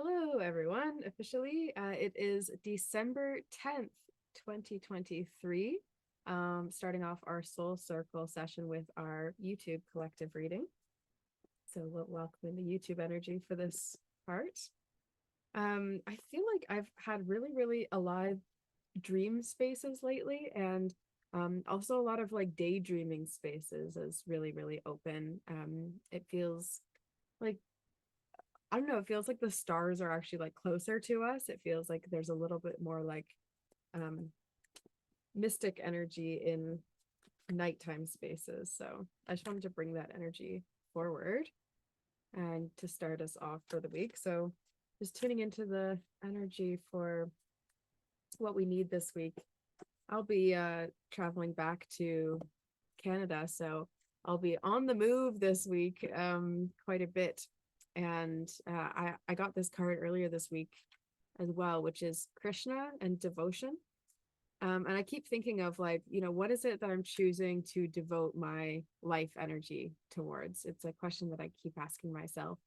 Hello, everyone. Officially, it is December 10th, 2023. Starting off our Soul Circle session with our YouTube collective reading. So we'll welcome in the YouTube energy for this part. I feel like I've had really alive dream spaces lately, and also a lot of like daydreaming spaces is really open. It feels like I don't know, it feels like the stars are actually like closer to us. It feels like there's a little bit more like um mystic energy in nighttime spaces. So I just wanted to bring that energy forward and to start us off for the week. So just tuning into the energy for what we need this week. I'll be traveling back to Canada, so I'll be on the move this week quite a bit. And I got this card earlier this week as well, which is Krishna and devotion. And I keep thinking of like, what is it that I'm choosing to devote my life energy towards? It's a question that I keep asking myself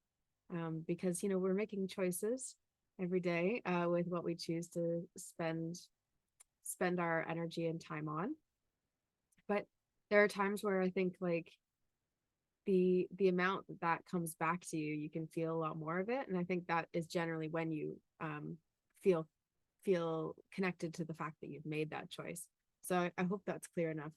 because, we're making choices every day with what we choose to spend our energy and time on. But there are times where I think like the amount that comes back to you, you can feel a lot more of it. And I think that is generally when you feel feel connected to the fact that you've made that choice. So I hope that's clear enough.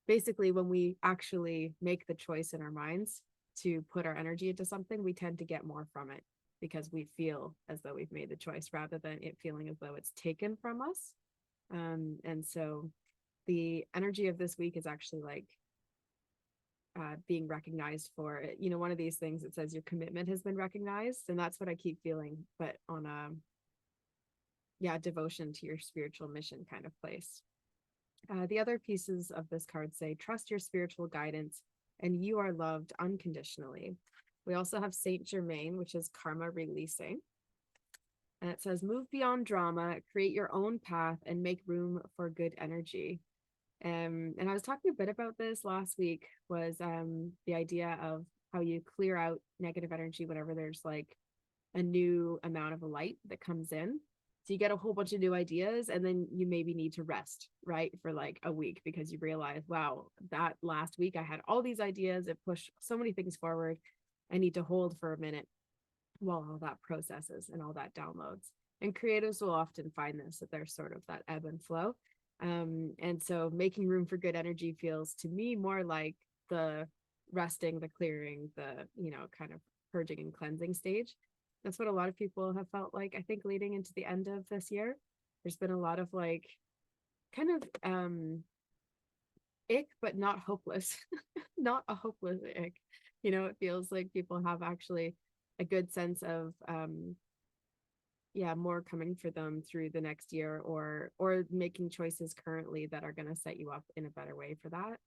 Basically, when we actually make the choice in our minds to put our energy into something, we tend to get more from it because we feel as though we've made the choice rather than it feeling as though it's taken from us. And so the energy of this week is actually like being recognized for it. One of these things that says your commitment has been recognized, and that's what I keep feeling, but on a devotion to your spiritual mission kind of place. The other pieces of this card say trust your spiritual guidance and you are loved unconditionally. We also have Saint Germain, which is karma releasing, and it says move beyond drama, create your own path, and make room for good energy. And I was talking a bit about this last week, was the idea of how you clear out negative energy whenever there's like a new amount of light that comes in. So you get a whole bunch of new ideas, and then you maybe need to rest, right, for like a week because you realize, wow, that last week I had all these ideas, it pushed so many things forward. I need to hold for a minute while all that processes and all that downloads. And creatives will often find this, that there's sort of that ebb and flow. And so making room for good energy feels to me more like the resting, the clearing, the, kind of purging and cleansing stage. That's what a lot of people have felt like, I think, leading into the end of this year. There's been a lot of like kind of ick, but not hopeless, not a hopeless ick. It feels like people have actually a good sense of more coming for them through the next year, or making choices currently that are going to set you up in a better way for that.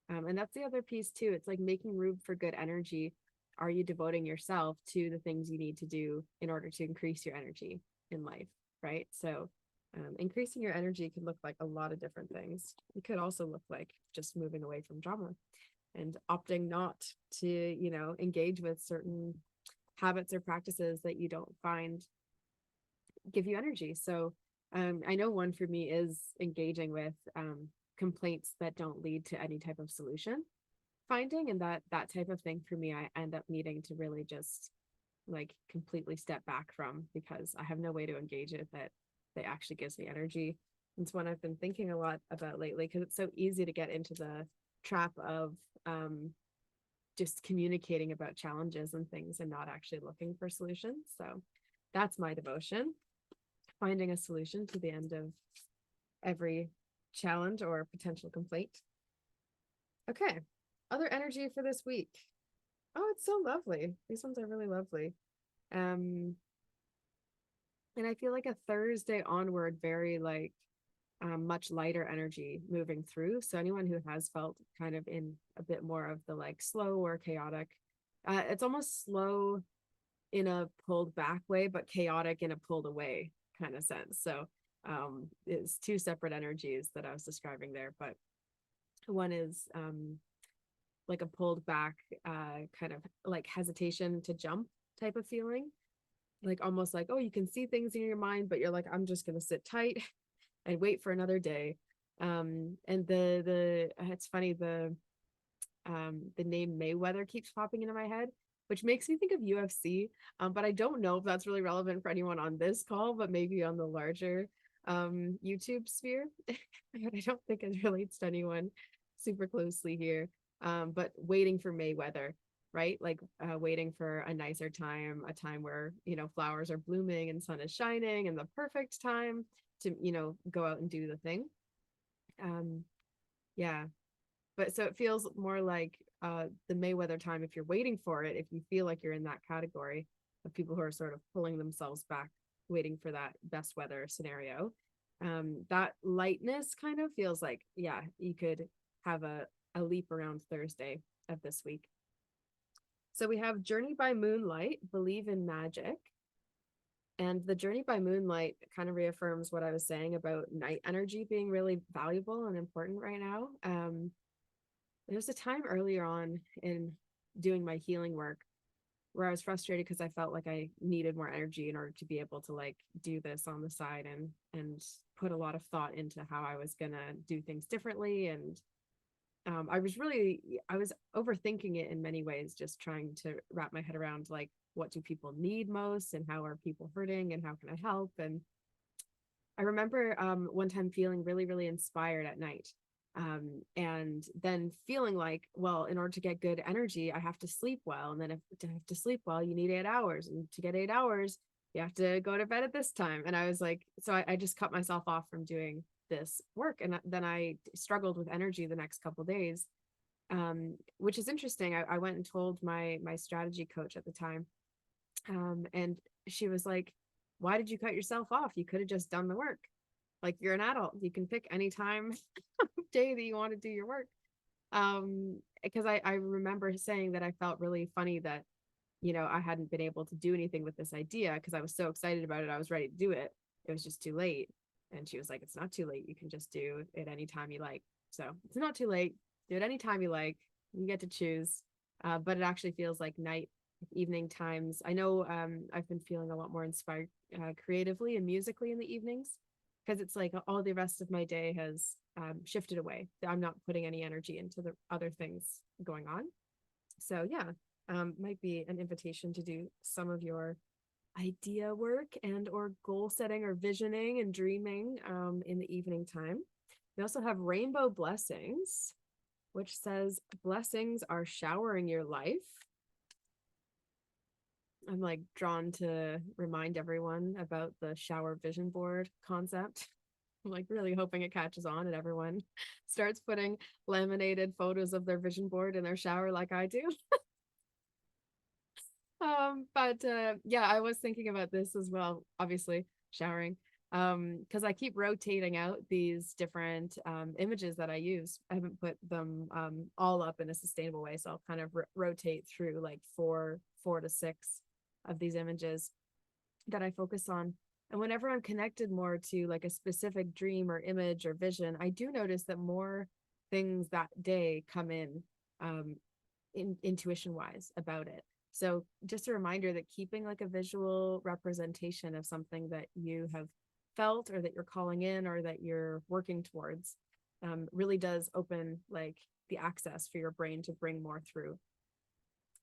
And that's the other piece too. It's like making room for good energy. Are you devoting yourself to the things you need to do in order to increase your energy in life, right? So increasing your energy can look like a lot of different things. It could also look like just moving away from drama and opting not to, engage with certain habits or practices that you don't find give you energy. So I know one for me is engaging with complaints that don't lead to any type of solution finding, and that type of thing for me I end up needing to really just like completely step back from, because I have no way to engage it that actually gives me energy. It's one I've been thinking a lot about lately because it's so easy to get into the trap of just communicating about challenges and things and not actually looking for solutions. So that's my devotion, finding a solution to the end of every challenge or potential complaint. Okay, other energy for this week. Oh, it's so lovely. These ones are really lovely. Um, and I feel like a Thursday onward, very like much lighter energy moving through. So anyone who has felt kind of in a bit more of the like slow or chaotic, it's almost slow in a pulled back way, but chaotic in a pulled away kind of sense. So it's two separate energies that I was describing there, but one is like a pulled back kind of like hesitation to jump type of feeling, like almost like, oh, you can see things in your mind, but you're like, I'm just going to sit tight and wait for another day. And the it's funny, the name Mayweather keeps popping into my head, which makes me think of UFC. But I don't know if that's really relevant for anyone on this call, but maybe on the larger YouTube sphere. I don't think it relates to anyone super closely here. But waiting for Mayweather, right? Like waiting for a nicer time, a time where, flowers are blooming and sun is shining and the perfect time to, go out and do the thing. Um, yeah, but so it feels more like the Mayweather time if you're waiting for it, if you feel like you're in that category of people who are sort of pulling themselves back, waiting for that best weather scenario. That lightness kind of feels like, yeah, you could have a leap around Thursday of this week. So we have Journey by Moonlight, Believe in Magic. And the Journey by Moonlight kind of reaffirms what I was saying about night energy being really valuable and important right now. There's a time earlier on in doing my healing work where I was frustrated because I felt like I needed more energy in order to be able to like do this on the side and put a lot of thought into how I was gonna do things differently. And I was overthinking it in many ways, just trying to wrap my head around like what do people need most and how are people hurting and how can I help. And I remember one time feeling really, really inspired at night. And then feeling like, well, in order to get good energy, I have to sleep well. And then if to have to sleep well, you need 8 hours. And to get 8 hours, you have to go to bed at this time. And I was like, so I just cut myself off from doing this work. And then I struggled with energy the next couple of days, which is interesting. I went and told my strategy coach at the time. And she was like, why did you cut yourself off? You could have just done the work. Like you're an adult. You can pick any time of day that you want to do your work. Because I remember saying that I felt really funny that, I hadn't been able to do anything with this idea because I was so excited about it. I was ready to do it. It was just too late. And she was like, it's not too late. You can just do it anytime you like. So it's not too late. Do it anytime you like. You get to choose. But it actually feels like night, evening times. I know I've been feeling a lot more inspired creatively and musically in the evenings because it's like all the rest of my day has shifted away. I'm not putting any energy into the other things going on. So yeah, might be an invitation to do some of your idea work and or goal setting or visioning and dreaming in the evening time. We also have Rainbow Blessings, which says blessings are showering your life. I'm like drawn to remind everyone about the shower vision board concept. I'm like really hoping it catches on and everyone starts putting laminated photos of their vision board in their shower like I do. But yeah, I was thinking about this as well, obviously, showering. Because I keep rotating out these different images that I use. I haven't put them all up in a sustainable way, so I'll kind of rotate through like four to six of these images that I focus on. And whenever I'm connected more to like a specific dream or image or vision, I do notice that more things that day come um, in intuition wise about it. So just a reminder that keeping like a visual representation of something that you have felt or that you're calling in or that you're working towards really does open like the access for your brain to bring more through.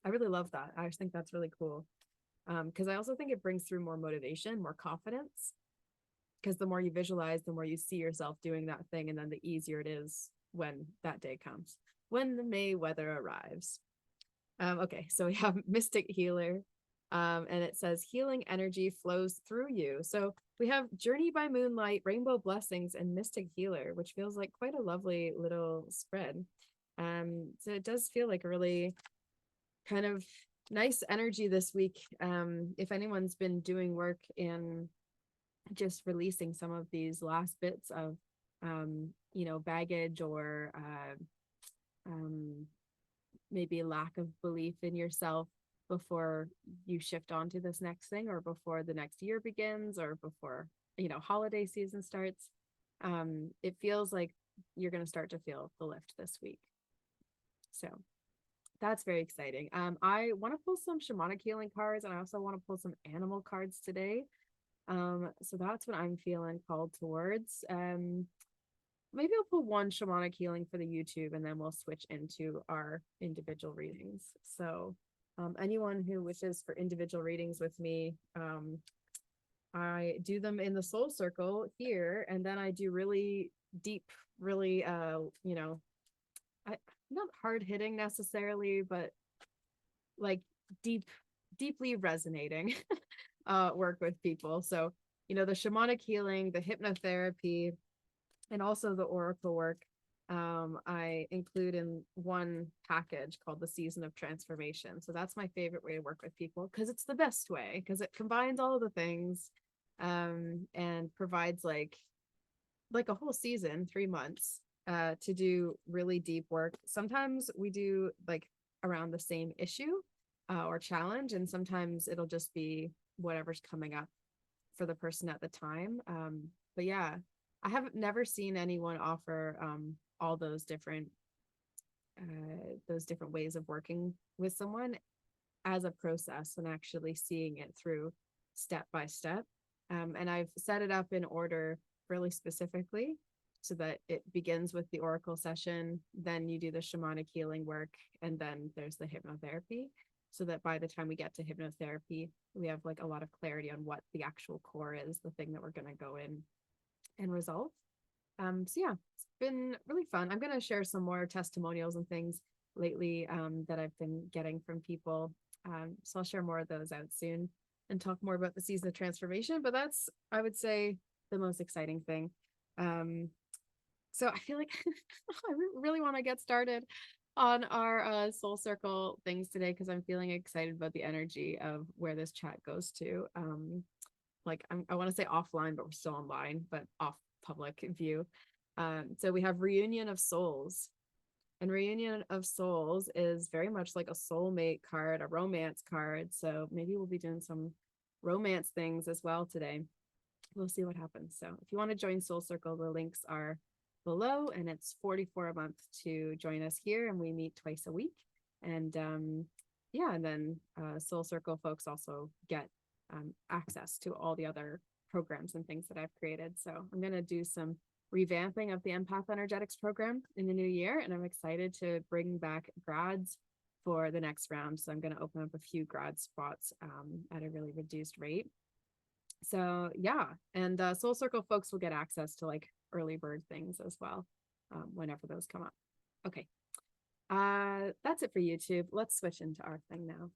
I really love that. I just think that's really cool. Because I also think it brings through more motivation, more confidence. Because the more you visualize, the more you see yourself doing that thing, and then the easier it is when that day comes, when the May weather arrives. Okay, so we have Mystic Healer, and it says healing energy flows through you. So we have Journey by Moonlight, Rainbow Blessings, and Mystic Healer, which feels like quite a lovely little spread. So it does feel like a really kind of nice energy this week. If anyone's been doing work in just releasing some of these last bits of, baggage or maybe lack of belief in yourself before you shift on to this next thing or before the next year begins or before, holiday season starts. It feels like you're going to start to feel the lift this week. So That's very exciting. I want to pull some shamanic healing cards, and I also want to pull some animal cards today. So that's what I'm feeling called towards. Maybe I'll put one shamanic healing for the YouTube, and then we'll switch into our individual readings. So anyone who wishes for individual readings with me, I do them in the soul circle here, and then I do really deep, really I not hard hitting necessarily, but like deep, deeply resonating work with people. So, the shamanic healing, the hypnotherapy, and also the oracle work, I include in one package called the Season of Transformation. So that's my favorite way to work with people because it's the best way, because it combines all of the things, and provides like a whole season, 3 months, to do really deep work. Sometimes we do like around the same issue, or challenge, and sometimes it'll just be whatever's coming up for the person at the time. But yeah, I have never seen anyone offer all those different ways of working with someone as a process and actually seeing it through step by step. And I've set it up in order really specifically so that it begins with the oracle session, then you do the shamanic healing work, and then there's the hypnotherapy. So that by the time we get to hypnotherapy, we have like a lot of clarity on what the actual core is, the thing that we're going to go in and resolve. So yeah, it's been really fun. I'm going to share some more testimonials and things lately, that I've been getting from people. So I'll share more of those out soon and talk more about the Season of Transformation. But that's, I would say, the most exciting thing. So I feel like I really want to get started on our soul circle things today, because I'm feeling excited about the energy of where this chat goes to. I want to say offline, but we're still online, but off public view. So we have Reunion of Souls. And Reunion of Souls is very much like a soulmate card, a romance card. So maybe we'll be doing some romance things as well today. We'll see what happens. So if you want to join Soul Circle, the links are below, and it's $44 a month to join us here, and we meet twice a week. And yeah, and then Soul Circle folks also get access to all the other programs and things that I've created. So I'm going to do some revamping of the Empath Energetics program in the new year, and I'm excited to bring back grads for the next round. So I'm going to open up a few grad spots at a really reduced rate. So yeah, and Soul Circle folks will get access to like early bird things as well, whenever those come up. Okay, that's it for YouTube. Let's switch into our thing now.